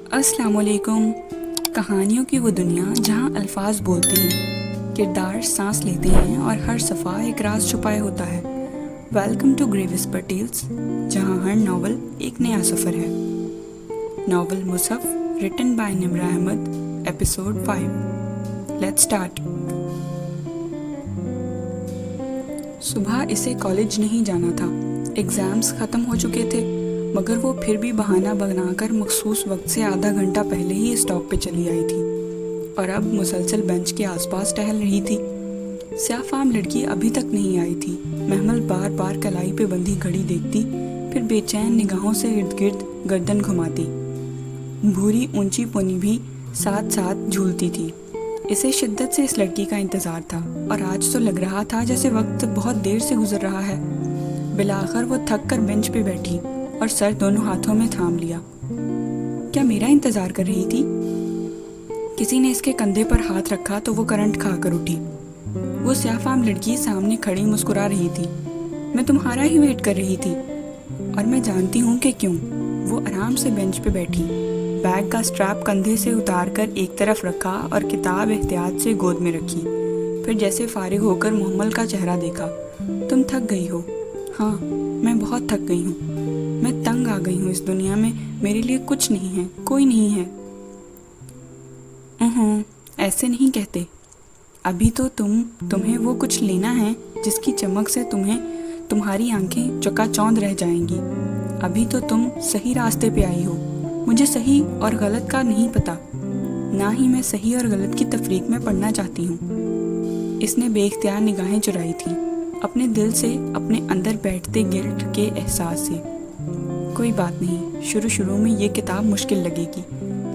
السلام علیکم. کہانیوں کی وہ دنیا جہاں الفاظ بولتے ہیں، کردار سانس لیتے ہیں اور ہر صفحہ ایک راز چھپائے ہوتا ہے. Welcome to Grey Whisper Tales, جہاں ہر ناول ایک نیا سفر ہے. Novel Mushaf written by Nimra Ahmed, episode 5. Let's start. صبح اسے کالج نہیں جانا تھا. ایگزامز ختم ہو چکے تھے، مگر وہ پھر بھی بہانہ بنا کر مخصوص وقت سے آدھا گھنٹہ پہلے ہی اسٹاپ پہ چلی آئی تھی اور اب مسلسل بینچ کے آس پاس ٹہل رہی تھی. سیاہ فام لڑکی ابھی تک نہیں آئی تھی. محمل بار بار کلائی پہ بندھی گھڑی دیکھتی، پھر بے چین نگاہوں سے ارد گرد گردن گھماتی. بھوری اونچی پونی بھی ساتھ ساتھ جھولتی تھی. اسے شدت سے اس لڑکی کا انتظار تھا اور آج تو لگ رہا تھا جیسے وقت بہت دیر سے گزر رہا ہے. بالآخر وہ تھک کر بینچ پہ بیٹھی اور سر دونوں ہاتھوں میں تھام لیا. کیا میرا انتظار کر رہی تھی؟ کسی نے اس کے کندھے پر ہاتھ رکھا تو وہ کرنٹ کھا کر اٹھی. وہ سیاہ فام لڑکی سامنے کھڑی مسکرا رہی تھی. میں تمہارا ہی ویٹ کر رہی تھی، اور میں جانتی ہوں کہ کیوں. وہ آرام سے بینچ پہ بیٹھی، بیگ کا سٹریپ کندھے سے اتار کر ایک طرف رکھا اور کتاب احتیاط سے گود میں رکھی. پھر جیسے فارغ ہو کر محمل کا چہرہ دیکھا. تم تھک گئی ہو؟ ہاں، میں بہت تھک گئی ہوں. میں تنگ آ گئی ہوں. اس دنیا میں میرے لیے کچھ نہیں ہے، کوئی نہیں ہے. ایسے نہیں کہتے. ابھی تو تمہیں وہ کچھ لینا ہے جس کی چمک سے تمہاری آنکھیں چکا چوندھ رہ جائیں گی. ابھی تو تم صحیح راستے پہ آئی ہو. مجھے صحیح اور غلط کا نہیں پتا، نہ ہی میں صحیح اور غلط کی تفریق میں پڑھنا چاہتی ہوں. اس نے بے اختیار نگاہیں چرائی تھیں، اپنے دل سے، اپنے اندر بیٹھتے گلٹ کے احساس سے. کوئی بات نہیں، شروع میں یہ کتاب مشکل لگے گی،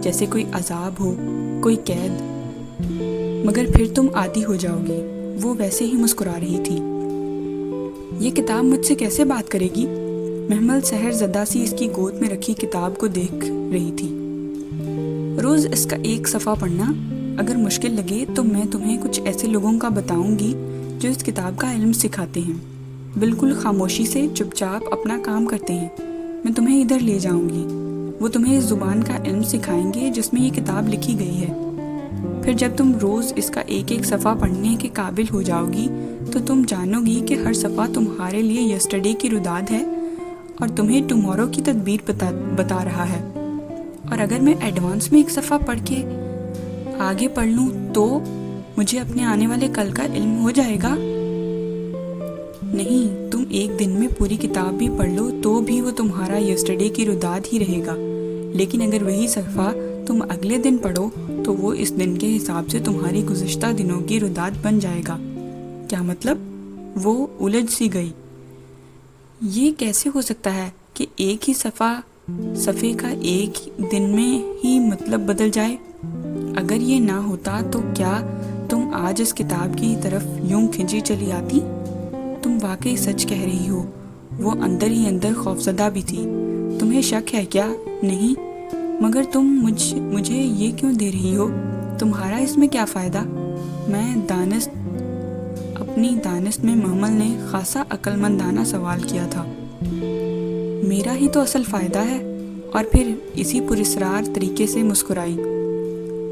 جیسے کوئی عذاب ہو، کوئی قید، مگر پھر تم عادی ہو جاؤ گی. وہ ویسے ہی مسکرا رہی تھی. یہ کتاب مجھ سے کیسے بات کرے گی؟ محمل سحر زدہ سی اس کی گود میں رکھی کتاب کو دیکھ رہی تھی. روز اس کا ایک صفحہ پڑھنا. اگر مشکل لگے تو میں تمہیں کچھ ایسے لوگوں کا بتاؤں گی جو اس کتاب کا علم سکھاتے ہیں. بالکل خاموشی سے چپ چاپ اپنا کام کرتے ہیں. میں تمہیں ادھر لے جاؤں گی. وہ تمہیں اس زبان کا علم سکھائیں گے جس میں یہ کتاب لکھی گئی ہے. پھر جب تم روز اس کا ایک ایک صفحہ پڑھنے کے قابل ہو جاؤ گی تو تم جانو گی کہ ہر صفحہ تمہارے لیے یسٹرڈے کی رداد ہے اور تمہیں ٹمورو کی تدبیر بتا رہا ہے. اور اگر میں ایڈوانس میں ایک صفحہ پڑھ کے آگے پڑھ لوں تو مجھے اپنے آنے والے کل کا علم ہو جائے گا. نہیں، تم ایک دن میں پوری کتاب بھی پڑھ لو تو بھی وہ تمہارا یسٹرڈے کی رداد ہی رہے گا. لیکن اگر وہی صفحہ تم اگلے دن پڑھو تو وہ اس دن کے حساب سے تمہاری گزشتہ دنوں کی رداد بن جائے گا. کیا مطلب؟ وہ الجھ سی گئی. یہ کیسے ہو سکتا ہے کہ ایک ہی صفحے کا ایک دن میں ہی مطلب بدل جائے؟ اگر یہ نہ ہوتا تو کیا تم آج اس کتاب کی طرف یوں کھنچی چلی آتی؟ تم واقعی سچ کہہ رہی ہو. وہ اندر ہی اندر خوفزدہ بھی تھی. تمہیں شک ہے کیا؟ نہیں. مگر تم مجھے یہ کیوں دے رہی ہو؟ تمہارا اس میں کیا فائدہ؟ اپنی دانست میں محمل نے خاصا عقل مندانہ سوال کیا تھا. میرا ہی تو اصل فائدہ ہے. اور پھر اسی پراسرار طریقے سے مسکرائی.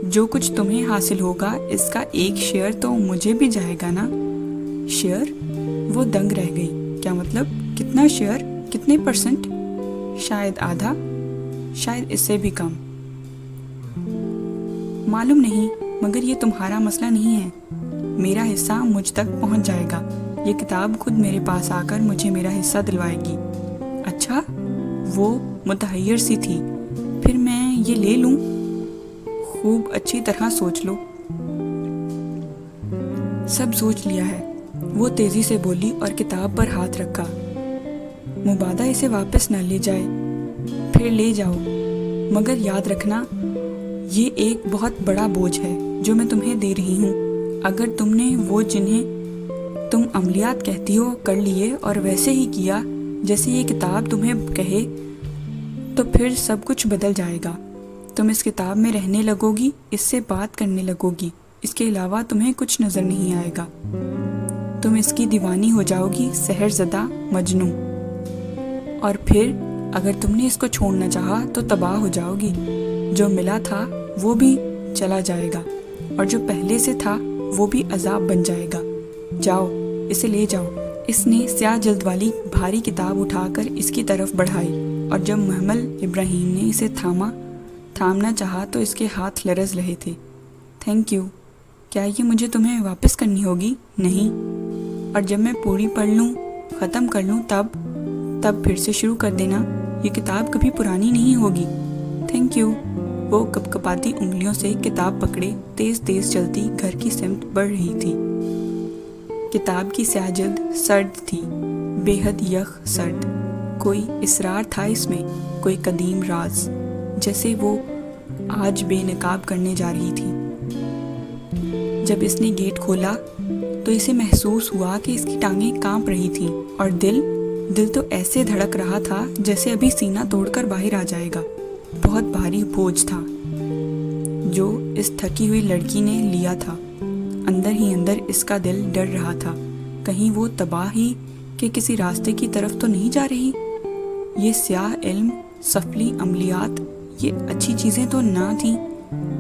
جو کچھ تمہیں حاصل ہوگا اس کا ایک شیئر تو مجھے بھی جائے گا نا. شیئر؟ وہ دنگ رہ گئی. کیا مطلب؟ کتنا شیئر؟ کتنے پرسنٹ؟ شاید آدھا، شاید اس سے بھی کم. معلوم نہیں، مگر یہ تمہارا مسئلہ نہیں ہے. میرا حصہ مجھ تک پہنچ جائے گا. یہ کتاب خود میرے پاس آ کر مجھے میرا حصہ دلوائے گی. اچھا؟ وہ متحیر سی تھی. پھر میں یہ لے لوں؟ خوب اچھی طرح سوچ لو. سب سوچ لیا ہے، وہ تیزی سے بولی اور کتاب پر ہاتھ رکھا. مبادہ اسے واپس نہ لے جائے. پھر لے جاؤ، مگر یاد رکھنا یہ ایک بہت بڑا بوجھ ہے جو میں تمہیں دے رہی ہوں. اگر تم نے وہ جنہیں تم عملیات کہتی ہو کر لیے اور ویسے ہی کیا جیسے یہ کتاب تمہیں کہے تو پھر سب کچھ بدل جائے گا. تم اس کتاب میں رہنے لگو گی، اس سے بات کرنے لگو گی. اس کے علاوہ تمہیں کچھ نظر نہیں آئے گا. تم اس کی دیوانی ہو جاؤ گی، سحر زدہ مجنوں. اور پھر اگر تم نے اس کو چھوڑنا چاہا تو تباہ ہو جاؤ گی. جو ملا تھا وہ بھی چلا جائے گا اور جو پہلے سے تھا وہ بھی عذاب بن جائے گا. جاؤ اسے لے جاؤ. اس نے سیاہ جلد والی بھاری کتاب اٹھا کر اس کی طرف بڑھائی اور جب محمل ابراہیم نے اسے تھامنا چاہا تو اس کے ہاتھ لرز رہے تھے. Thank you. کیا یہ مجھے تمہیں واپس کرنی ہوگی؟ نہیں. اور جب میں پوری پڑھ لوں، ختم کر لوں تب پھر سے شروع کر دینا. یہ کتاب کبھی پرانی نہیں ہوگی. Thank you. وہ کپکپاتی انگلیوں سے کتاب پکڑے تیز تیز چلتی گھر کی سمت بڑھ رہی تھی. کتاب کی سیاہ جلد سرد تھی، بے حد یخ سرد. کوئی اسرار تھا اس میں، کوئی قدیم راز، جیسے وہ آج بے نقاب کرنے جا رہی تھی. جب اس نے گیٹ کھولا تو اسے محسوس ہوا کہ اس کی ٹانگیں کانپ رہی تھیں اور دل تو ایسے دھڑک رہا تھا جیسے ابھی سینہ توڑ کر باہر آ جائے گا. بہت بھاری بوجھ تھا جو اس تھکی ہوئی لڑکی نے لیا تھا. اندر ہی اندر اس کا دل ڈر رہا تھا، کہیں وہ تباہی کے کسی راستے کی طرف تو نہیں جا رہی. یہ سیاہ علم، سفلی عملیات، یہ اچھی چیزیں تو نہ تھیں،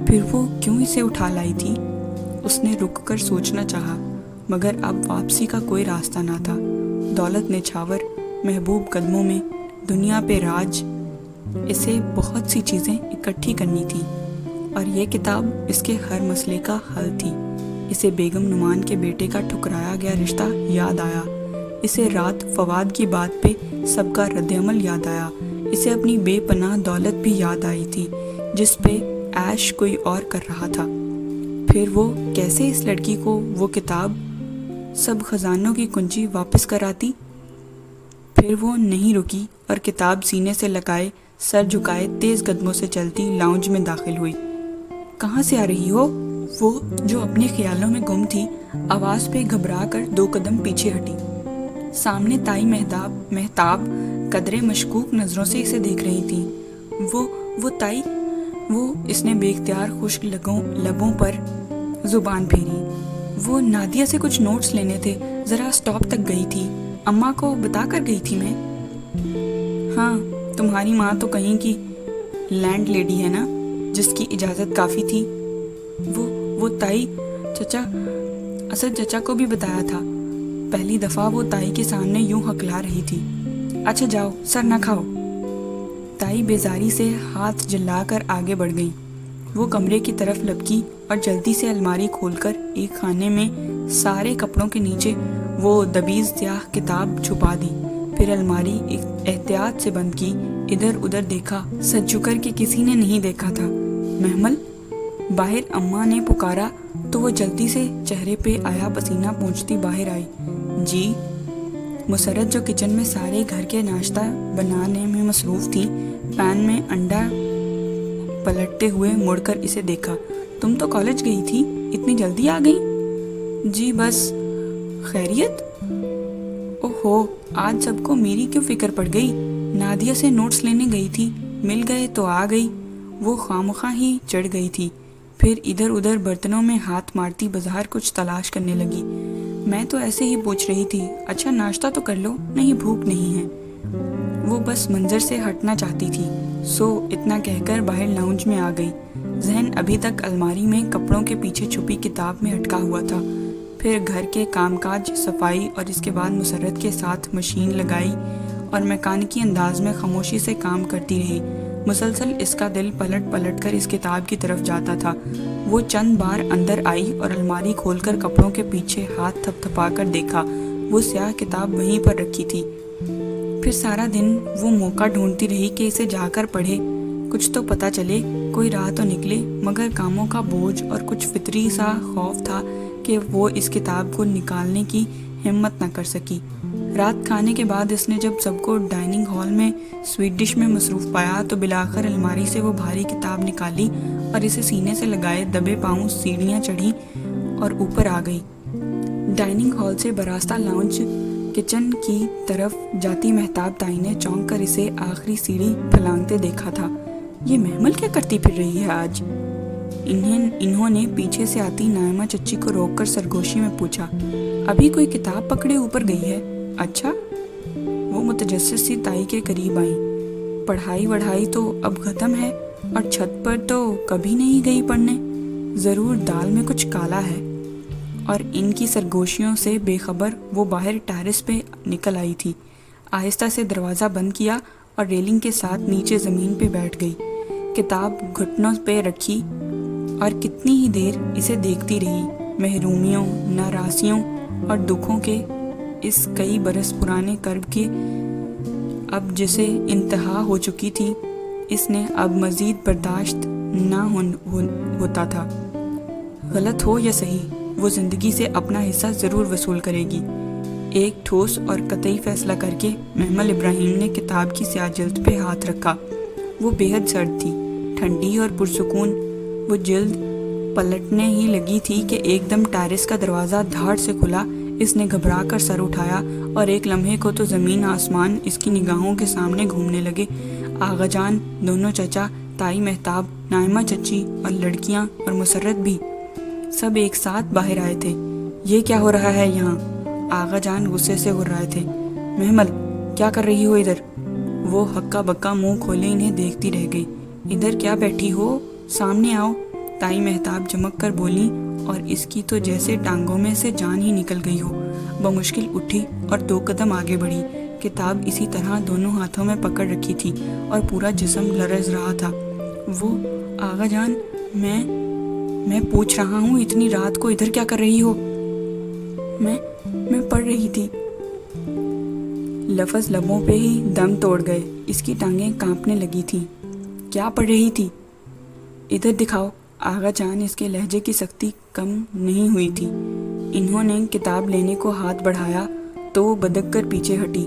پھر وہ کیوں اسے اٹھا لائی تھی؟ اس نے رک کر سوچنا چاہا، مگر اب واپسی کا کوئی راستہ نہ تھا. دولت نچھاور، محبوب قدموں میں، دنیا پہ راج، اسے بہت سی چیزیں اکٹھی کرنی تھی اور یہ کتاب اس کے ہر مسئلے کا حل تھی. اسے بیگم نعمان کے بیٹے کا ٹھکرایا گیا رشتہ یاد آیا. اسے رات فواد کی بات پہ سب کا رد عمل یاد آیا. اسے اپنی بے پناہ دولت بھی یاد آئی تھی جس پہ عیش کوئی اور کر رہا تھا. پھر وہ کیسے اس لڑکی کو وہ کتاب، سب خزانوں کی کنجی واپس کراتی؟ پھر وہ نہیں رکی اور کتاب سینے سے لگائے، سر جھکائے تیز قدموں سے چلتی لاؤنج میں داخل ہوئی. کہاں سے آ رہی ہو؟ وہ جو اپنے خیالوں میں گم تھی آواز پہ گھبرا کر 2 قدم پیچھے ہٹی. سامنے تائی مہتاب قدرے مشکوک نظروں سے اسے دیکھ رہی تھی. وہ تائی، وہ اس نے بے اختیار خشک لبوں پر زبان پھیری. وہ نادیہ سے کچھ نوٹس لینے تھے، ذرا سٹاپ تک گئی تھی، اماں کو بتا کر گئی تھی میں. ہاں، تمہاری ماں تو کہیں کی لینڈ لیڈی ہے نا، جس کی اجازت کافی تھی. وہ تائی، اسد چچا کو بھی بتایا تھا. پہلی دفعہ وہ تائی کے سامنے یوں ہکلا رہی تھی. اچھا جاؤ، سر نہ کھاؤ. تائی بیزاری سے ہاتھ جلا کر آگے بڑھ گئی. وہ کمرے کی طرف لپکی اور جلدی سے الماری کھول کر ایک خانے میں سارے کپڑوں کے نیچے وہ دبیز سیاہ کتاب چھپا دی. پھر الماری احتیاط سے بند کی. ادھر ادھر دیکھا، سر جھکر کے کسی نے نہیں دیکھا تھا. محمل، باہر اماں نے پکارا تو وہ جلدی سے چہرے پہ آیا پسینہ پونچھتی باہر آئی. جی. مسرت جو کچن میں سارے گھر کے ناشتہ بنانے میں مصروف تھی، پین میں انڈا پلٹتے ہوئے مڑ کر اسے دیکھا. تم تو کالج گئی تھی، اتنی جلدی آ گئی؟ جی بس. خیریت؟ اوہو، آج سب کو میری کیوں فکر پڑ گئی؟ نادیہ سے نوٹس لینے گئی تھی، مل گئے تو آ گئی. وہ خوامخواہ ہی چڑھ گئی تھی. پھر ادھر ادھر برتنوں میں ہاتھ مارتی بظاہر کچھ تلاش کرنے لگی. میں تو ایسے ہی پوچھ رہی تھی. اچھا ناشتہ تو کر لو. نہیں، بھوک نہیں ہے. وہ بس منظر سے ہٹنا چاہتی تھی. سو اتنا کہہ کر باہر لاؤنج میں آ گئی. ذہن ابھی تک الماری میں کپڑوں کے پیچھے چھپی کتاب میں اٹکا ہوا تھا. پھر گھر کے کام کاج، صفائی اور اس کے بعد مسرت کے ساتھ مشین لگائی اور میکانکی انداز میں خاموشی سے کام کرتی رہی. مسلسل اس کا دل پلٹ پلٹ کر اس کتاب کی طرف جاتا تھا. وہ چند بار اندر آئی اور الماری کھول کر کپڑوں کے پیچھے ہاتھ تھپ تھپا کر دیکھا. وہ سیاہ کتاب وہیں پر رکھی تھی. پھر سارا دن وہ موقع ڈھونڈتی رہی کہ اسے جا کر پڑھے، کچھ تو پتہ چلے، کوئی راہ تو نکلے. مگر کاموں کا بوجھ اور کچھ فطری سا خوف تھا کہ وہ اس کتاب کو نکالنے کی ہمت نہ کر سکی. رات کھانے کے بعد اس نے جب سب کو ڈائننگ ہال میں سویٹ ڈش میں مصروف پایا تو بالآخر الماری سے وہ بھاری کتاب نکالی اور اسے سینے سے لگائے دبے پاؤں سیڑھیاں چڑھی اور اوپر آ گئی. ڈائننگ ہال سے براستہ لاؤنج کچن کی طرف جاتی مہتاب تائی نے چونک کر اسے آخری سیڑھی پھلانگتے دیکھا تھا. یہ محمل کیا کرتی پھر رہی ہے آج؟ انہوں نے پیچھے سے آتی نائمہ چچی کو روک کر سرگوشی میں پوچھا. ابھی کوئی کتاب پکڑے اوپر گئی ہے؟ اچھا. وہ متجسس سی تائی کے قریب آئیں. پڑھائی وڑھائی تو اب ختم ہے، اور چھت پر تو کبھی نہیں گئی پڑھنے. ضرور دال میں کچھ کالا ہے. اور ان کی سرگوشیوں سے بے خبر وہ باہر ٹیرس پہ نکل آئی تھی. آہستہ سے دروازہ بند کیا اور ریلنگ کے ساتھ نیچے زمین پہ بیٹھ گئی. کتاب گھٹنوں پہ رکھی اور کتنی ہی دیر اسے دیکھتی رہی. محرومیوں، ناراسیوں اور دکھوں کے اس کئی برس پرانے کرب کے اب جسے انتہا ہو چکی تھی، اس نے اب مزید برداشت نہ ہوتا تھا. غلط ہو یا صحیح، وہ زندگی سے اپنا حصہ ضرور وصول کرے گی. ایک ٹھوس اور قطعی فیصلہ کر کے محمل ابراہیم نے کتاب کی سیاہ جلد پہ ہاتھ رکھا. وہ بے حد سرد تھی، ٹھنڈی اور پرسکون. وہ جلد پلٹنے ہی لگی تھی کہ ایک دم ٹیرس کا دروازہ دھاڑ سے کھلا. اس نے گھبرا کر سر اٹھایا اور ایک لمحے کو تو زمین آسمان اس کی نگاہوں کے سامنے گھومنے لگے. آغا جان، دونوں چچا، تائی مہتاب، نائمہ چچی اور لڑکیاں اور مسرت بھی سب ایک ساتھ باہر آئے تھے. یہ کیا ہو رہا ہے یہاں؟ آغا جان غصے سے گھر تھے. محمل، کیا کر رہی ہو ادھر؟ وہ ہکا بکا منہ کھولے انہیں دیکھتی رہ گئی. ادھر کیا بیٹھی ہو؟ سامنے آؤ. تائی مہتاب چمک کر بولی اور اس کی تو جیسے ٹانگوں میں سے جان ہی نکل گئی ہو. بمشکل اٹھی اور 2 قدم آگے بڑھی. کتاب اسی طرح دونوں ہاتھوں میں پکڑ رکھی تھی اور پورا جسم لرز رہا تھا. وہ آغا جان، میں پوچھ رہا ہوں، اتنی رات کو ادھر کیا کر رہی ہو؟ میں پڑھ رہی تھی. لفظ لبوں پہ ہی دم توڑ گئے. اس کی ٹانگیں کانپنے لگی تھیں. کیا پڑھ رہی تھی؟ ادھر دکھاؤ. آغا جان، اس کے لہجے کی سختی کم نہیں ہوئی تھی. انہوں نے کتاب لینے کو ہاتھ بڑھایا تو وہ بدک کر پیچھے ہٹی.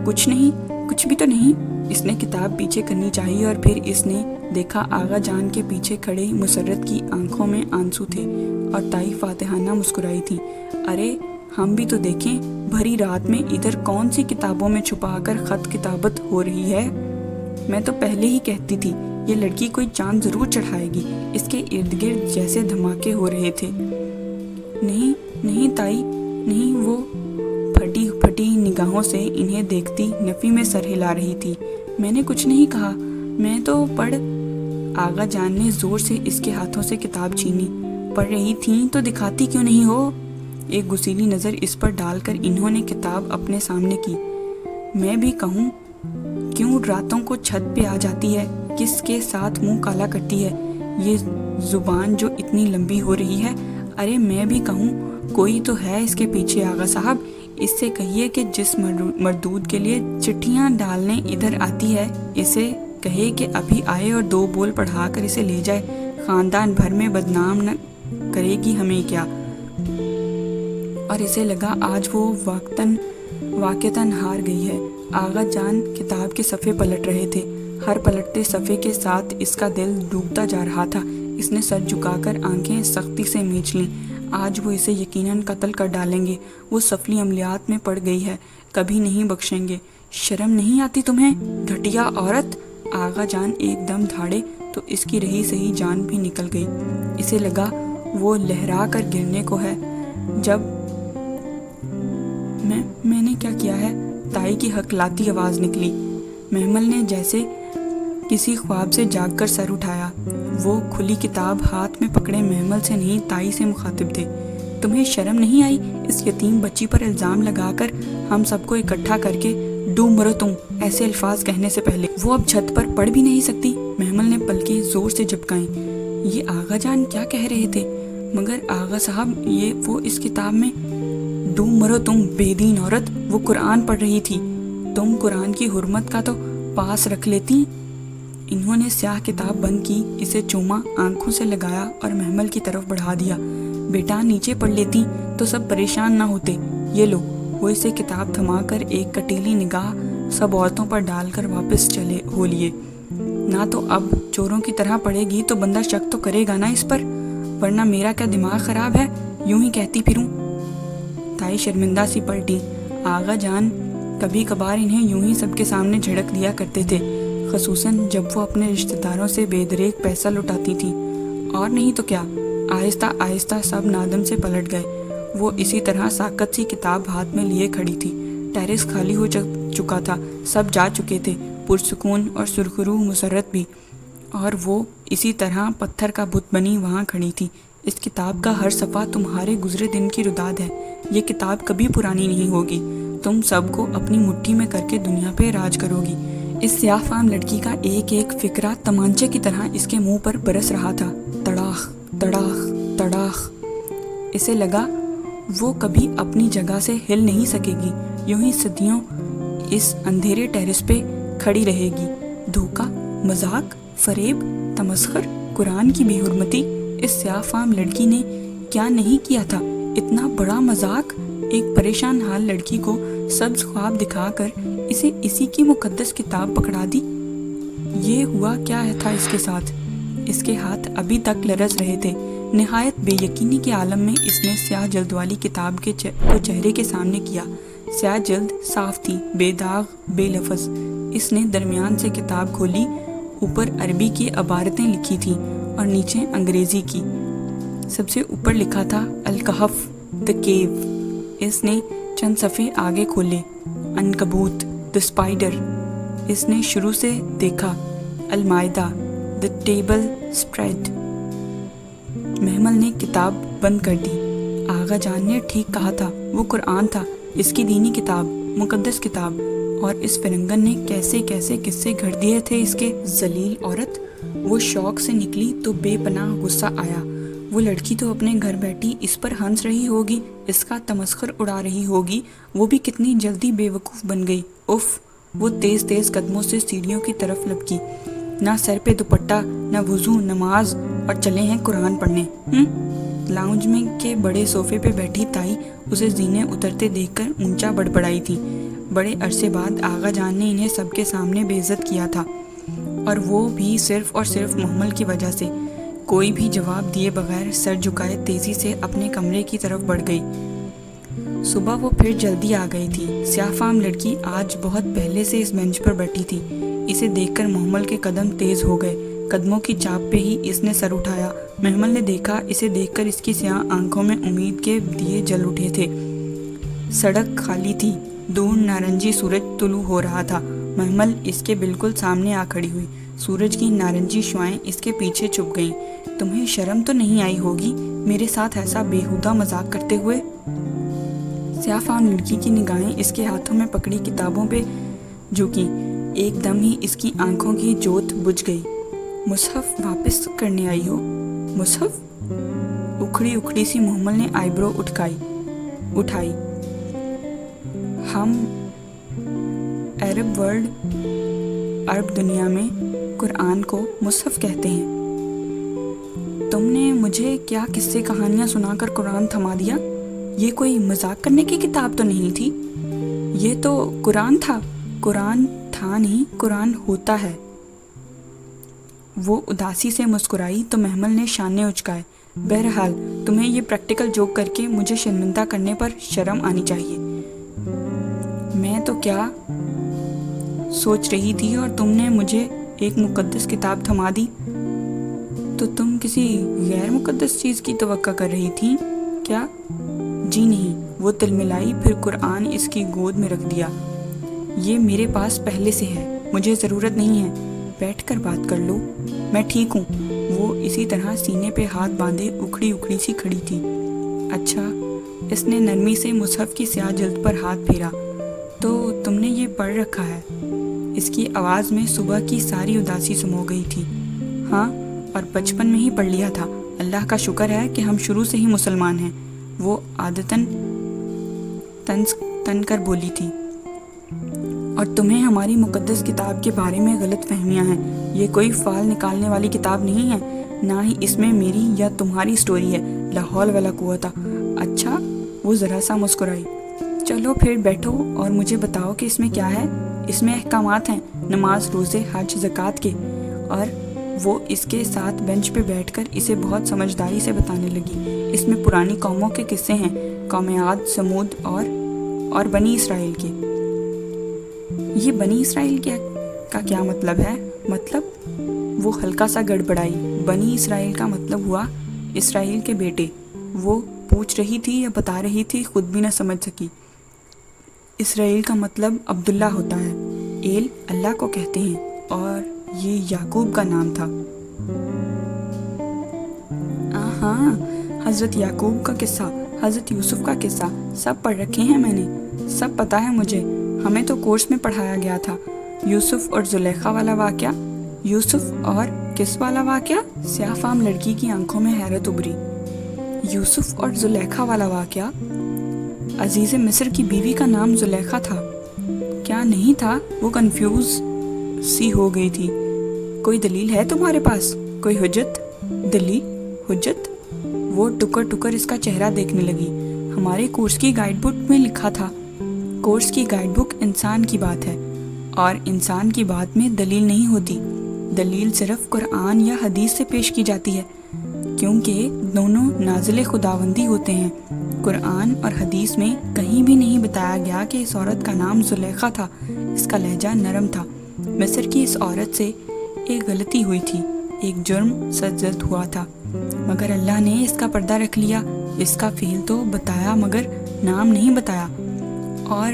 کچھ نہیں، کچھ بھی تو نہیں. اس نے کتاب پیچھے کرنی چاہی اور پھر اس نے دیکھا آغا جان کے پیچھے کھڑے مسرت کی آنکھوں میں آنسو تھے اور تائی فاتحانہ مسکرائی تھی. ارے ہم بھی تو دیکھیں، بھری رات میں ادھر کون سی کتابوں میں چھپا کر خط کتابت ہو رہی ہے؟ میں تو پہلے ہی کہتی تھی یہ لڑکی کوئی چاند ضرور چڑھائے گی. اس کے ارد گرد جیسے دھماکے ہو رہے تھے. نہیں تائی نہیں. وہ پھٹی پھٹی نگاہوں سے انہیں دیکھتی نفی میں سر ہلا رہی تھی. میں نے کچھ نہیں کہا، میں تو پڑھ. آغا جان نے زور سے اس کے ہاتھوں سے کتاب چھینی. پڑھ رہی تھیں تو دکھاتی کیوں نہیں ہو؟ ایک گسیلی نظر اس پر ڈال کر انہوں نے کتاب اپنے سامنے کی. میں بھی کہوں، کیوں راتوں کو چھت پہ آ جاتی ہے؟ کس کے ساتھ منہ کالا کرتی ہے؟ یہ زبان جو اتنی لمبی ہو رہی ہے. ارے میں بھی کہوں، کوئی تو ہے اس کے پیچھے. آغا صاحب، اس سے کہیے کہ جس مردود کے لیے چٹھیاں ڈالنے ادھر آتی ہے، اسے کہے کہ ابھی آئے اور 2 بول پڑھا کر اسے لے جائے. خاندان بھر میں بدنام نہ کرے گی ہمیں کیا؟ اور اسے لگا آج وہ واقعتاً ہار گئی ہے. آغا جان کتاب کے صفحے پلٹ رہے تھے. ہر پلٹتے صفحے کے ساتھ اس کا دل ڈوبتا جا رہا تھا. اس نے سر جھکا کر آنکھیں سختی سے میچ لیں. آج وہ اسے یقیناً قتل کر ڈالیں گے. وہ سفلی عملیات میں پڑ گئی ہے، کبھی نہیں بخشیں گے. شرم نہیں آتی تمہیں، گھٹیا عورت؟ آغا جان ایک دم دھاڑے تو اس کی رہی سہی جان بھی نکل گئی. اسے لگا وہ لہرا کر گرنے کو ہے. جب میں نے کیا کیا ہے؟ تائی کی ہکلاتی آواز نکلی. محمل نے جیسے کسی خواب سے جاگ کر سر اٹھایا. وہ کھلی کتاب ہاتھ میں پکڑے محمل سے نہیں تائی سے مخاطب تھے. تمہیں شرم نہیں آئی اس یتیم بچی پر الزام لگا کر ہم سب کو اکٹھا کر کے ڈوب مرو تم ایسے الفاظ کہنے سے پہلے؟ وہ اب چھت پر پڑھ بھی نہیں سکتی. محمل نے پلکیں زور سے جھپکائیں. یہ آغا جان کیا کہہ رہے تھے؟ مگر آغا صاحب، وہ اس کتاب میں ڈوب مرو تم بے دین عورت. وہ قرآن پڑھ رہی تھی. تم قرآن کی حرمت کا تو پاس رکھ لیتی. انہوں نے سیاہ کتاب بند کی، اسے چوما، آنکھوں سے لگایا اور محمل کی طرف بڑھا دیا. بیٹا نیچے پڑھ لیتی تو سب پریشان نہ ہوتے. یہ لو. وہ اسے کتاب تھما کر ایک کٹیلی نگاہ سب عورتوں پر ڈال کر واپس چلے ہو لیے. نہ تو اب چوروں کی طرح پڑے گی تو بندہ شک تو کرے گا نا اس پر، ورنہ میرا کیا دماغ خراب ہے یوں ہی کہتی پھروں. تائی شرمندہ سی پلٹی. آغا جان کبھی کبھار انہیں یوں ہی سب کے سامنے جھڑک دیا کرتے تھے، خصوصاً جب وہ اپنے رشتہ داروں سے بے دریغ پیسہ لٹاتی تھیں. اور نہیں تو کیا. آہستہ آہستہ سب نادم سے پلٹ گئے. وہ اسی طرح ساکت سی کتاب ہاتھ میں لیے کھڑی تھی. ٹیرس خالی ہو چکا تھا. سب جا چکے تھے، پرسکون اور سرخرو مسرت بھی. اور وہ اسی طرح پتھر کا بت بنی وہاں کھڑی تھی۔ اس کتاب کا ہر صفحہ تمہارے گزرے دن کی رداد ہے۔ یہ کتاب کبھی پرانی نہیں ہوگی۔ تم سب کو اپنی مٹھی میں کر کے دنیا پہ راج کرو گی۔ اس سیاہ فام لڑکی کا ایک ایک فکرہ تمانچے کی طرح اس کے منہ پر برس رہا تھا۔ تڑاخ تڑاخ تڑاخ۔ اسے لگا وہ کبھی اپنی جگہ سے ہل نہیں سکے گی، یوں ہی صدیوں اس اندھیرے ٹیرس پہ کھڑی رہے گی۔ دھوکہ، مذاق، فریب، تمسخر، قرآن کی بے حرمتی، اس سیاہ فام لڑکی نے کیا نہیں کیا تھا؟ اتنا بڑا مذاق! ایک پریشان حال لڑکی کو سبز خواب دکھا کر اسے اسی کی مقدس کتاب پکڑا دی۔ یہ ہوا کیا تھا اس کے ساتھ؟ اس کے ہاتھ ابھی تک لرز رہے تھے۔ نہایت بے یقینی کے عالم میں اس نے سیاہ جلد والی کتاب کو چہرے کے سامنے کیا۔ سیاہ جلد صاف تھی، بے داغ، بے لفظ۔ اس نے درمیان سے کتاب کھولی۔ اوپر عربی کی عبارتیں لکھی تھیں اور نیچے انگریزی کی۔ سب سے اوپر لکھا تھا الکہف، دی کیو۔ اس نے چند صفحے آگے کھولے۔ عنکبوت، دی اسپائڈر۔ اس نے شروع سے دیکھا۔ المائدہ، دی ٹیبل اسپریڈ۔ محمل نے کتاب بند کر دی۔ آغا جان نے ٹھیک کہا تھا، وہ قرآن تھا، اس کی دینی کتاب، مقدس کتاب۔ اور اس فرنگن نے کیسے کیسے قصے گھڑ دیے تھے اس کے۔ ذلیل عورت! وہ شوق سے نکلی تو بے پناہ غصہ آیا۔ وہ لڑکی تو اپنے گھر بیٹھی اس پر ہنس رہی ہوگی، اس کا تمسخر اڑا رہی ہوگی، وہ بھی کتنی جلدی بے وقوف بن گئی۔ اف! وہ تیز تیز قدموں سے سیڑھیوں کی طرف لپکی۔ نہ سر پہ دوپٹہ، نہ وضو، نماز، اور چلے ہیں قرآن پڑھنے۔ لاؤنج میں کے بڑے صوفے پہ بیٹھی تائی اسے زینے اترتے دیکھ کر اونچا بڑبڑائی تھی۔ بڑے عرصے بعد آغا جان نے انہیں سب کے سامنے بے عزت کیا تھا، اور وہ بھی صرف اور صرف محمل کی وجہ سے۔ کوئی بھی جواب دیے بغیر سر جھکائے تیزی سے اپنے کمرے کی طرف بڑھ گئی۔ صبح وہ پھر جلدی آ گئی تھی۔ سیاہ فام لڑکی آج بہت پہلے سے اس بینچ پر بیٹھی تھی۔ اسے دیکھ کر محمل کے قدم تیز ہو گئے۔ قدموں کی چاپ پہ ہی اس نے سر اٹھایا۔ محمل نے دیکھا، اسے دیکھ کر اس کی سیاہ آنکھوں میں امید کے دیے جل اٹھے تھے۔ سڑک خالی تھی، دور نارنجی سورج طلوع ہو رہا تھا۔ محمل اس کے بالکل سامنے آ کھڑی ہوئی۔ سورج کی نارنجی شعاعیں اس کے پیچھے چھپ گئیں۔ تمہیں شرم تو نہیں آئی ہوگی میرے ساتھ ایسا بیہودہ مذاق کرتے ہوئے؟ سیاہ فام لڑکی کی نگاہیں اس کے ہاتھوں میں پکڑی کتابوں پہ جھکیں۔ ایک دم ہی اس کی آنکھوں کی جوت بجھ گئی۔ مصحف واپس کرنے آئی ہو؟ مصحف؟ اکھڑی اکھڑی سی محمل نے آئی برو اٹھائی۔ ہم عرب دنیا میں قرآن کو مصحف کہتے ہیں۔ تم نے مجھے کیا قصے کہانیاں سنا کر قرآن تھما دیا؟ یہ کوئی مذاق کرنے کی کتاب تو نہیں تھی، یہ تو قرآن تھا۔ قرآن تھا نہیں، قرآن ہوتا ہے۔ وہ اداسی سے مسکرائی تو محمل نے شانے اچکائے۔ بہرحال تمہیں یہ پریکٹیکل جوک کر کے مجھے شرمندہ کرنے پر شرم آنی چاہیے۔ میں تو کیا سوچ رہی تھی اور تم نے مجھے ایک مقدس کتاب تھما دی؟ تو تم کسی غیر مقدس چیز کی توقع کر رہی تھی کیا؟ جی نہیں، وہ تلملائی، پھر قرآن اس کی گود میں رکھ دیا۔ یہ میرے پاس پہلے سے ہے، مجھے ضرورت نہیں ہے، بیٹھ کر بات کر لو، میں ٹھیک ہوں۔ وہ اسی طرح سینے پہ ہاتھ باندھے اکھڑی اکھڑی سی کھڑی تھی۔ اچھا، اس نے نرمی سے مصحف کی سیاہ جلد پر ہاتھ پھیرا، تو تم نے یہ پڑھ رکھا ہے؟ اس کی آواز میں صبح کی ساری اداسی سمو گئی تھی۔ ہاں، اور بچپن میں ہی پڑھ لیا تھا۔ اللہ کا شکر ہے کہ ہم شروع سے ہی مسلمان ہیں، وہ عادتاً تن کر بولی تھی۔ اور تمہیں ہماری مقدس کتاب کے بارے میں غلط فہمیاں ہیں۔ یہ کوئی فال نکالنے والی کتاب نہیں ہے، نہ ہی اس میں میری یا تمہاری سٹوری ہے۔ لا حول ولا قوت۔ اچھا، وہ ذرا سا مسکرائی۔ چلو پھر بیٹھو اور مجھے بتاؤ کہ اس میں کیا ہے۔ اس میں احکامات ہیں، نماز، روزے، حج، زکوٰۃ کے۔ اور وہ اس کے ساتھ بینچ پہ بیٹھ کر اسے بہت سمجھداری سے بتانے لگی۔ اس میں پرانی قوموں کے قصے ہیں، قوم عاد، سمود اور بنی اسرائیل کے۔ یہ بنی اسرائیل کا کیا مطلب ہے؟ مطلب؟ وہ ہلکا سا گڑبڑائی۔ بنی اسرائیل کا مطلب ہوا اسرائیل کے بیٹے۔ وہ پوچھ رہی تھی یا بتا رہی تھی خود بھی نہ سمجھ سکی۔ اسرائیل کا مطلب عبداللہ ہوتا ہے، ایل اللہ کو کہتے ہیں، اور یہ یعقوب کا نام تھا۔ ہاں، حضرت یعقوب کا قصہ، حضرت یوسف کا قصہ سب پڑھ رکھے ہیں میں نے، سب پتہ ہے مجھے، ہمیں تو کورس میں پڑھایا گیا تھا۔ یوسف اور زلیخا والا واقعہ؟ یوسف اور کس والا واقعہ؟ سیاہ فام لڑکی کی آنکھوں میں حیرت ابھری۔ یوسف اور زلیخا والا واقعہ؟ عزیز مصر کی بیوی کا نام زلیخا تھا، کیا نہیں تھا؟ وہ کنفیوز سی ہو گئی تھی۔ کوئی دلیل ہے تمہارے پاس؟ کوئی حجت؟ دلیل؟ حجت؟ وہ ٹکر ٹکر اس کا چہرہ دیکھنے لگی۔ ہمارے کورس کی گائیڈ بک میں لکھا تھا۔ کورس کی گائیڈ بک انسان کی بات ہے، اور انسان کی بات میں دلیل نہیں ہوتی۔ دلیل صرف قرآن یا حدیث سے پیش کی جاتی ہے، کیونکہ دونوں نازل خداوندی ہوتے ہیں۔ قرآن اور حدیث میں کہیں بھی نہیں بتایا گیا کہ اس عورت کا نام زلیخا تھا۔ اس کا لہجہ نرم تھا۔ مصر کی اس عورت سے ایک غلطی ہوئی تھی، ایک جرم سرزد ہوا تھا، مگر اللہ نے اس کا پردہ رکھ لیا۔ اس کا فعل تو بتایا مگر نام نہیں بتایا، اور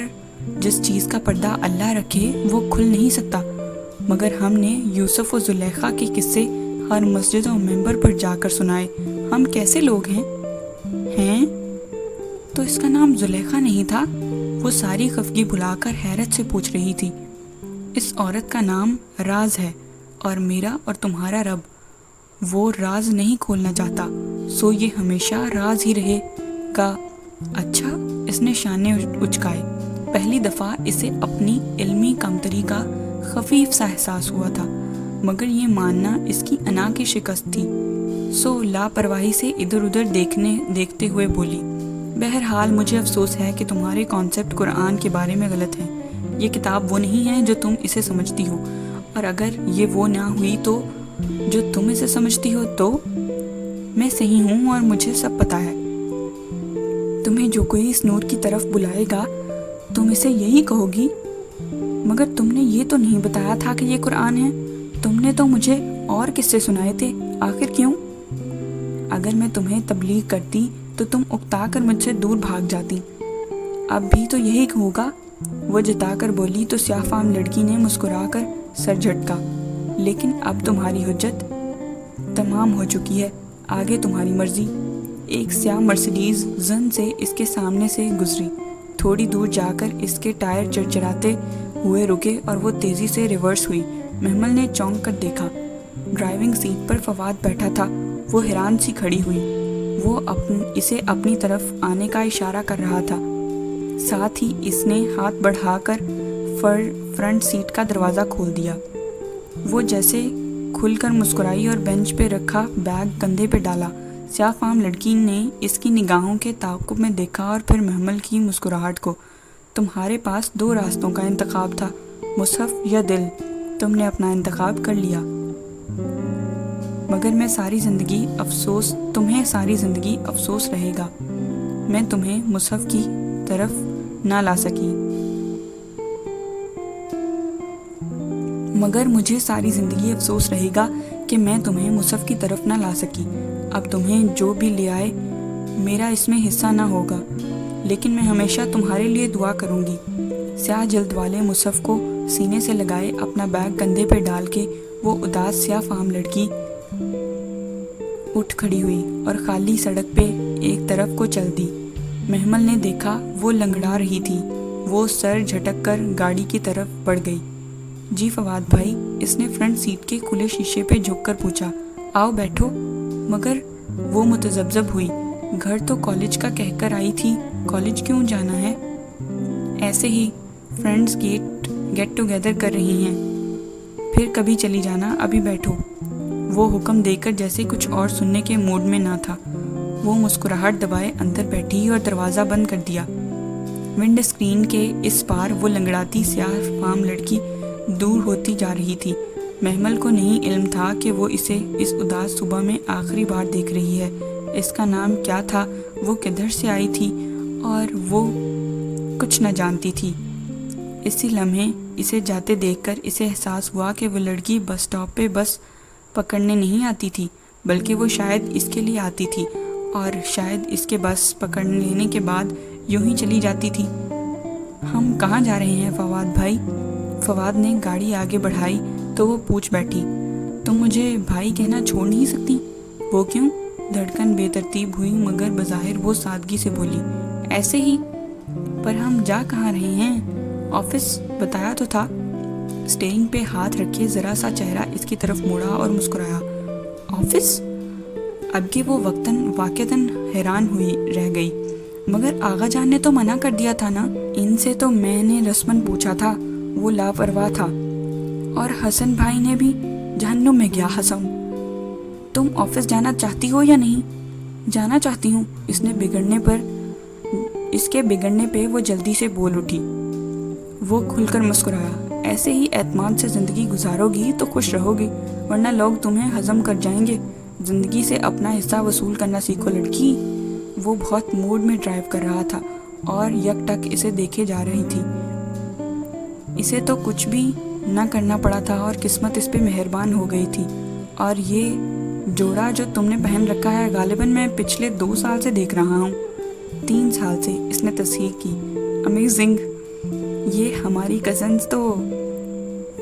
جس چیز کا پردہ اللہ رکھے وہ کھل نہیں سکتا۔ مگر ہم نے یوسف و زلیخا کے قصے ہر مسجد و منبر پر جا کر سنائے۔ ہم کیسے لوگ ہیں؟ تو اس کا نام زلیخا نہیں تھا؟ وہ ساری خفگی بھلا کر حیرت سے پوچھ رہی تھی۔ اس عورت کا نام راز ہے، اور میرا اور تمہارا رب وہ راز نہیں کھولنا چاہتا، سو یہ ہمیشہ راز ہی رہے گا۔ اچھا، اس نے شانے اچکائے۔ پہلی دفعہ اسے اپنی علمی کمتری کا خفیف سا احساس ہوا تھا، مگر یہ ماننا اس کی انا کی شکست تھی، سو لاپرواہی سے ادھر ادھر دیکھتے ہوئے بولی، بہرحال مجھے افسوس ہے کہ تمہارے کانسیپٹ قرآن کے بارے میں غلط ہیں۔ یہ کتاب وہ نہیں ہے جو تم اسے سمجھتی ہو، اور اگر یہ وہ نہ ہوئی تو جو تم اسے سمجھتی ہو تو میں صحیح ہوں، اور مجھے سب پتہ ہے۔ تمہیں جو کوئی اس نور کی طرف بلائے گا تم اسے یہی کہو گی، مگر تم نے یہ تو نہیں بتایا تھا کہ یہ قرآن ہے۔ تم نے تو مجھے اور قصے سنائے تھے، آخر کیوں؟ اگر میں تمہیں تبلیغ کرتی تو تم اکتا کر مجھ سے دور بھاگ جاتی۔ اب بھی تو یہی ہوگا، وہ جتا کر بولی تو سیاہ فام لڑکی نے مسکرا کر سر جھٹکا۔ لیکن اب تمہاری حجت تمام ہو چکی ہے، آگے تمہاری مرضی۔ ایک سیاہ مرسیڈیز زن سے اس کے سامنے سے گزری، تھوڑی دور جا کر اس کے ٹائر چرچراتے ہوئے رکے اور وہ تیزی سے ریورس ہوئی۔ محمل نے چونک کر دیکھا، ڈرائیونگ سیٹ پر فواد بیٹھا تھا۔ وہ حیران سی کھڑی ہوئی، وہ اسے اپنی طرف آنے کا اشارہ کر رہا تھا، ساتھ ہی اس نے ہاتھ بڑھا کر فرنٹ سیٹ کا دروازہ کھول دیا۔ وہ جیسے کھل کر مسکرائی اور بینچ پہ رکھا بیگ کندھے پہ ڈالا۔ سیاہ فام لڑکی نے اس کی نگاہوں کے تعاقب میں دیکھا اور پھر محمل کی مسکراہٹ کو۔ تمہارے پاس دو راستوں کا انتخاب تھا، مصحف یا دل، تم نے اپنا انتخاب کر لیا، مگر تمہیں ساری زندگی افسوس رہے گا۔ میں تمہیں مصحف کی طرف نہ لا سکی، مگر مجھے ساری زندگی افسوس رہے گا کہ میں تمہیں مصحف کی طرف نہ لا سکی۔ اب تمہیں جو بھی لے آئے میرا اس میں حصہ نہ ہوگا، لیکن میں ہمیشہ تمہارے لیے دعا کروں گی۔ سیاہ جلد والے مصحف کو سینے سے لگائے اپنا بیگ کندھے پہ ڈال کے وہ اداس سیاہ فام لڑکی اٹھ کھڑی ہوئی اور خالی سڑک پہ ایک طرف کو چل دی۔ محمل نے دیکھا وہ لنگڑا رہی تھی، وہ سر جھٹک کر گاڑی کی طرف بڑھ گئی۔ جی فواد بھائی، اس نے فرنٹ سیٹ کے کھلے شیشے پہ جھک کر پوچھا۔ آؤ بیٹھو۔ مگر وہ متذبذب ہوئی، گھر تو کالج کا کہہ کر آئی تھی، کالج کیوں جانا ہے؟ ایسے ہی، فرینڈز گیٹ ٹوگیدر کر رہی ہیں، پھر کبھی چلی جانا، ابھی بیٹھو۔ وہ حکم دے کر جیسے کچھ اور سننے کے موڈ میں نہ تھا۔ وہ مسکراہٹ دبائے اندر بیٹھی اور دروازہ بند کر دیا۔ ونڈ اسکرین کے اس پار وہ لنگڑاتی سیاہ فام لڑکی دور ہوتی جا رہی تھی۔ محمل کو نہیں علم تھا کہ وہ اسے اس اداس صبح میں آخری بار دیکھ رہی ہے۔ اس کا نام کیا تھا، وہ کدھر سے آئی تھی، اور وہ کچھ نہ جانتی تھی۔ اسی لمحے اسے جاتے دیکھ کر اسے احساس ہوا کہ وہ لڑکی بس سٹاپ پہ بس پکڑنے نہیں آتی تھی، بلکہ وہ شاید اس کے لیے آتی تھی، اور شاید اس کے بس پکڑ لینے کے بعد یوں ہی چلی جاتی تھی۔ ہم کہاں جا رہے ہیں فواد بھائی؟ فواد نے گاڑی آگے بڑھائی تو وہ پوچھ بیٹھی, تم مجھے بھائی کہنا چھوڑ نہیں سکتی؟ وہ کیوں؟ دھڑکن بے ترتیب ہوئی مگر بظاہر وہ سادگی سے بولی, ایسے ہی. پر ہم جا کہاں رہے ہیں؟ آفس بتایا تو تھا. اسٹیئرنگ پہ ہاتھ رکھے ذرا سا چہرہ اس کی طرف موڑا اور مسکرایا. آفس؟ اب کہ وہ واقعتاً حیران ہوئی رہ گئی. مگر آغا جان نے تو منع کر دیا تھا نا. ان سے تو میں نے رسمن پوچھا تھا, وہ لاپرواہ تھا. اور حسن بھائی نے بھی. جہنم میں گیا حسن. تم آفس جانا چاہتی ہو یا نہیں؟ جانا چاہتی ہوں. اس کے بگڑنے پہ وہ جلدی سے بول اٹھی. وہ کھل کر مسکرایا. ایسے ہی اعتماد سے زندگی گزارو گی تو خوش رہو گی, ورنہ لوگ تمہیں ہضم کر جائیں گے. زندگی سے اپنا حصہ وصول کرنا سیکھو لڑکی. وہ بہت موڈ میں ڈرائیو کر رہا تھا اور یک ٹک اسے دیکھے جا رہی تھی. اسے تو کچھ بھی نہ کرنا پڑا تھا اور قسمت اس پہ مہربان ہو گئی تھی. اور یہ جوڑا جو تم نے پہن رکھا ہے غالباً میں پچھلے 2 سال سے دیکھ رہا ہوں. 3 سال سے, اس نے تصحیح کی. امیزنگ. یہ ہماری کزنز تو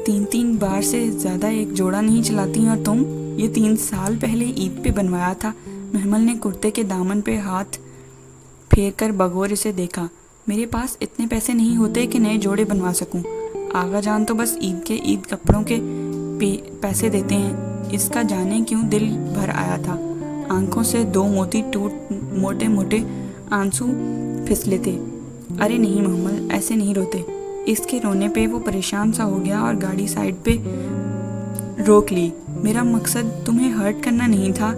3 بار سے زیادہ ایک جوڑا نہیں چلاتی, اور تم؟ یہ 3 سال پہلے عید پہ بنوایا تھا. محمل نے کرتے کے دامن پہ ہاتھ پھیر کر بغور اسے دیکھا. میرے پاس اتنے پیسے نہیں ہوتے کہ نئے جوڑے بنوا سکوں. آغا جان تو بس عید کپڑوں کے پیسے دیتے ہیں. اس کا جانے کیوں دل بھر آیا تھا. آنکھوں سے 2 موٹے موٹے آنسو پھسلے تھے. ارے نہیں محمل, ایسے نہیں روتے. اس کے رونے پہ وہ پریشان سا ہو گیا اور گاڑی سائڈ پہ روک لی. میرا مقصد تمہیں ہرٹ کرنا نہیں تھا,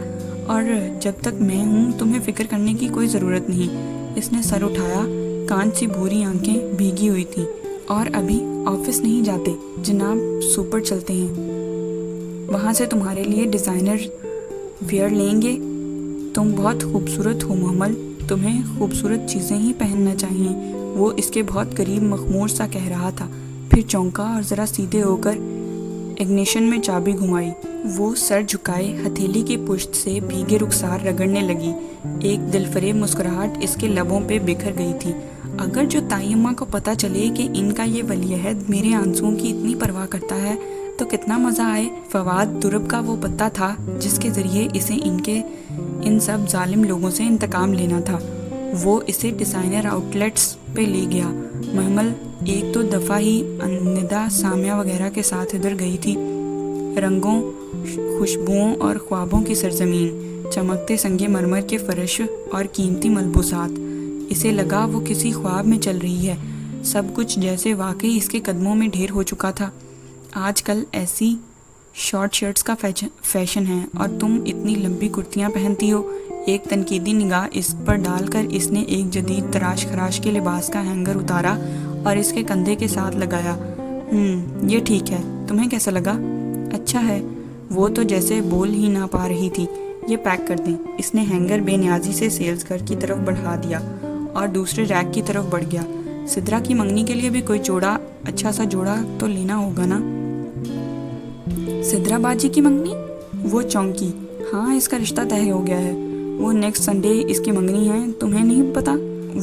اور جب تک میں ہوں تمہیں فکر کرنے کی کوئی ضرورت نہیں. اس نے سر اٹھایا. کانچ سی بھوری آنکھیں بھیگی ہوئی تھیں. اور ابھی آفس نہیں جاتے جناب, سپر چلتے ہیں. وہاں سے تمہارے لیے ڈیزائنر ویئر لیں گے. تم بہت خوبصورت ہو محمل, تمہیں خوبصورت چیزیں ہی پہننا چاہیے. وہ اس کے بہت قریب مخمور سا کہہ رہا تھا, پھر چونکا اور ذرا سیدھے ہو کر اگنیشن میں چابی گھمائی. وہ سر جھکائے ہتھیلی کی پشت سے بھیگے رخسار رگڑنے لگی. ایک دلفریب مسکراہٹ اس کے لبوں پہ بکھر گئی تھی. اگر جو تائی اماں کو پتہ چلے کہ ان کا یہ ولی عہد میرے آنسوؤں کی اتنی پرواہ کرتا ہے تو کتنا مزہ آئے. فواد درب کا وہ پتا تھا جس کے ذریعے اسے ان سب ظالم لوگوں سے انتقام لینا تھا. وہ اسے ڈیزائنر آؤٹ لیٹس پہ لے گیا. محمل ایک دو دفعہ ہی ندا سامیہ وغیرہ کے ساتھ ادھر گئی تھی. رنگوں, خوشبوؤں اور خوابوں کی سرزمین, چمکتے سنگ مرمر کے فرش اور قیمتی ملبوسات. اسے لگا وہ کسی خواب میں چل رہی ہے. سب کچھ جیسے واقعی اس کے قدموں میں ڈھیر ہو چکا تھا. آج کل ایسی شارٹ شرٹس کا فیشن ہے اور تم اتنی لمبی کرتیاں پہنتی ہو. ایک تنقیدی نگاہ اس پر ڈال کر اس نے ایک جدید تراش خراش کے لباس کا ہینگر اتارا اور اس کے کندھے کے ساتھ لگایا. یہ ٹھیک ہے, تمہیں کیسا لگا؟ اچھا ہے. وہ تو جیسے بول ہی نہ پا رہی تھی. یہ پیک کر دیں. اس نے ہینگر بے نیازی سے سیلز گھر کی طرف بڑھا دیا اور دوسرے ریک کی طرف بڑھ گیا. سدرا کی منگنی کے لیے بھی کوئی اچھا سا جوڑا تو لینا ہوگا نا. سدرا باجی کی منگنی؟ وہ چونکی. ہاں, اس کا رشتہ طے ہو گیا ہے. وہ نیکسٹ سنڈے اس کی منگنی ہے, تمہیں نہیں پتا؟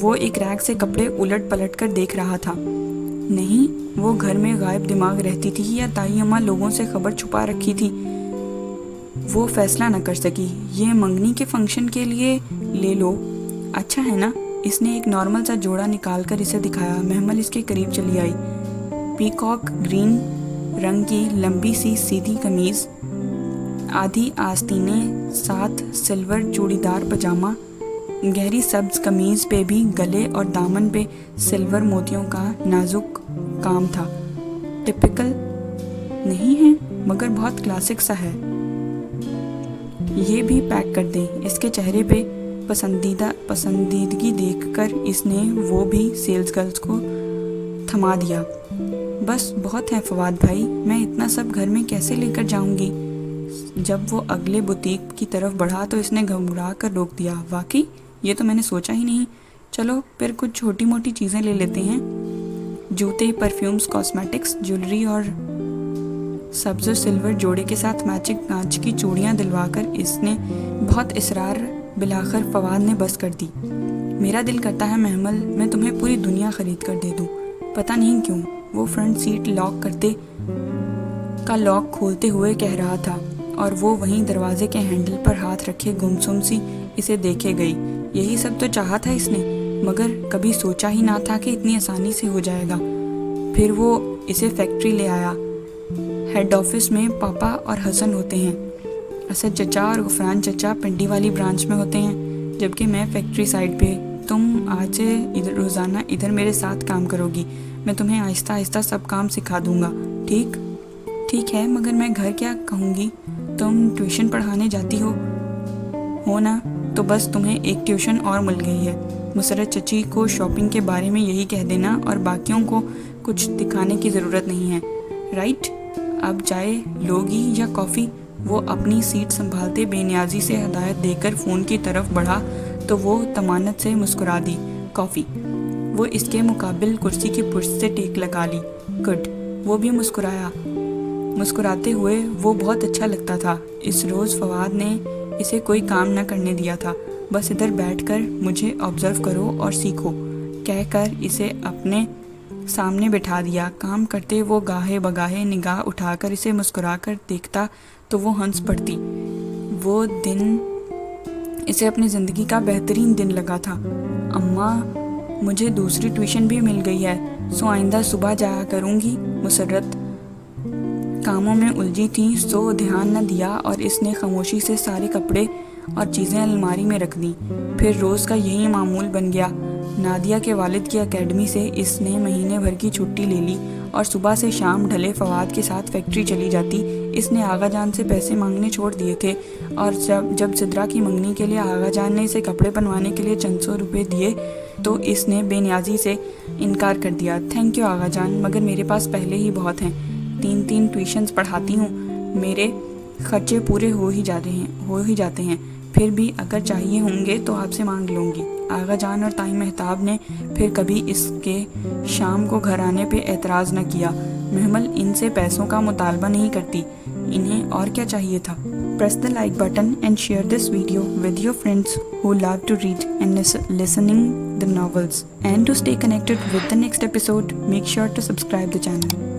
وہ ایک ریک سے کپڑے الٹ پلٹ کر دیکھ رہا تھا. نہیں, وہ گھر میں غائب دماغ رہتی تھی یا تائی اماں لوگوں سے خبر چھپا رکھی تھی. وہ فیصلہ نہ کر سکی. یہ منگنی کے فنکشن کے لیے لے لو. اچھا ہے نا. اس نے ایک نارمل سا جوڑا نکال کر اسے دکھایا. محمل اس کے قریب چلی آئی. پیکاک گرین رنگ کی لمبی سی سیدھی قمیض, آدھی آستینیں, ساتھ سلور چوڑی دار پاجامہ. گہری سبز قمیض پہ بھی گلے اور دامن پہ سلور موتیوں کا نازک کام تھا. ٹپیکل نہیں ہے مگر بہت کلاسک سا ہے. یہ بھی پیک کر دیں. اس کے چہرے پہ پسندیدگی دیکھ کر اس نے وہ بھی سیلز گرلز کو تھما دیا. بس بہت ہے فواد بھائی, میں اتنا سب گھر میں کیسے لے کر جاؤں گی. جب وہ اگلے بوتیک کی طرف بڑھا تو اس نے گھبرا کر روک دیا. واقعی یہ تو میں نے سوچا ہی نہیں. چلو پھر کچھ چھوٹی موٹی چیزیں لے لیتے ہیں. جوتے, پرفیومز, کاسمیٹکس, جیولری اور سبز سلور جوڑے کے ساتھ میچنگ کانچ کی چوڑیاں دلوا کر اس نے بہت اصرار بلاخر فواد نے بس کر دی. میرا دل کرتا ہے محمل میں تمہیں پوری دنیا خرید کر دے دوں. پتہ نہیں کیوں. وہ فرنٹ سیٹ لاک کرتے کا لاک کھولتے ہوئے کہہ رہا تھا اور وہ وہیں دروازے کے ہینڈل پر ہاتھ رکھے گمسم سی اسے دیکھے گئی۔ یہی سب تو چاہا تھا اس نے، مگر کبھی سوچا ہی نہ تھا کہ اتنی آسانی سے ہو جائے گا۔ پھر وہ اسے فیکٹری لے آیا۔ ہیڈ آفس میں پاپا اور حسن ہوتے ہیں، اسد چچا اور غفران چچا پنڈی والی برانچ میں ہوتے ہیں، جبکہ میں فیکٹری سائٹ پہ۔ تم آج سے روزانہ ادھر میرے ساتھ کام کرو گی، میں تمہیں آہستہ آہستہ سب کام سکھا دوں گا، ٹھیک؟ ٹھیک ہے، مگر میں گھر کیا کہوں گی؟ تم ٹیوشن پڑھانے جاتی ہو نا؟ تو بس تمہیں ایک ٹیوشن اور مل گئی ہے۔ مسرت چچی کو شاپنگ کے بارے میں یہی کہہ دینا اور باقیوں کو کچھ دکھانے کی ضرورت نہیں ہے، رائٹ؟ اب چائے لوگی یا کافی؟ وہ اپنی سیٹ سنبھالتے بے نیازی سے ہدایت دے کر فون کی طرف بڑھا تو وہ طمانت سے مسکرا دی، کافی۔ وہ اس کے مقابل کرسی کی پشت سے ٹیک لگا لی، گڈ۔ وہ بھی مسکرایا۔ مسکراتے ہوئے وہ بہت اچھا لگتا تھا۔ اس روز فواد نے اسے کوئی کام نہ کرنے دیا تھا، بس ادھر بیٹھ کر مجھے آبزرو کرو اور سیکھو کہہ کر اسے اپنے سامنے بٹھا دیا۔ کام کرتے وہ گاہے بگاہے نگاہ اٹھا کر اسے مسکرا کر دیکھتا تو وہ ہنس پڑتی۔ وہ دن اسے اپنی زندگی کا بہترین دن لگا تھا۔ اماں، مجھے دوسری ٹیوشن بھی مل گئی ہے، سو آئندہ صبح جایا کروں گی۔ مسرت کاموں میں الجھی تھی سو دھیان نہ دیا اور اس نے خاموشی سے سارے کپڑے اور چیزیں الماری میں رکھ دیں۔ پھر روز کا یہی معمول بن گیا۔ نادیہ کے والد کی اکیڈمی سے اس نے مہینے بھر کی چھٹی لے لی اور صبح سے شام ڈھلے فواد کے ساتھ فیکٹری چلی جاتی۔ اس نے آغا جان سے پیسے مانگنے چھوڑ دیے تھے اور جب سدرا کی منگنی کے لیے آغا جان نے اسے کپڑے بنوانے کے لیے چند سو روپے دیے تو اس نے بے نیازی سے انکار کر دیا۔ تھینک یو آغا جان، مگر میرے پاس پہلے ہی بہت ہیں، 3 ٹیوشنز پڑھاتی ہوں، میرے خرچے پورے ہو ہی جاتے ہیں، پھر بھی اگر چاہیے ہوں گے تو آپ سے مانگ لوں گی۔ آغا جان اور تائی مہتاب نے پھر کبھی اس کے شام کو گھر آنے پہ اعتراض نہ کیا۔ محمل ان سے پیسوں کا مطالبہ نہیں کرتی، انہیں اور کیا چاہیے تھا؟ Press the like button and share this video with your friends who love to read and listening the novels. And to stay connected with the next episode, make sure to subscribe the channel.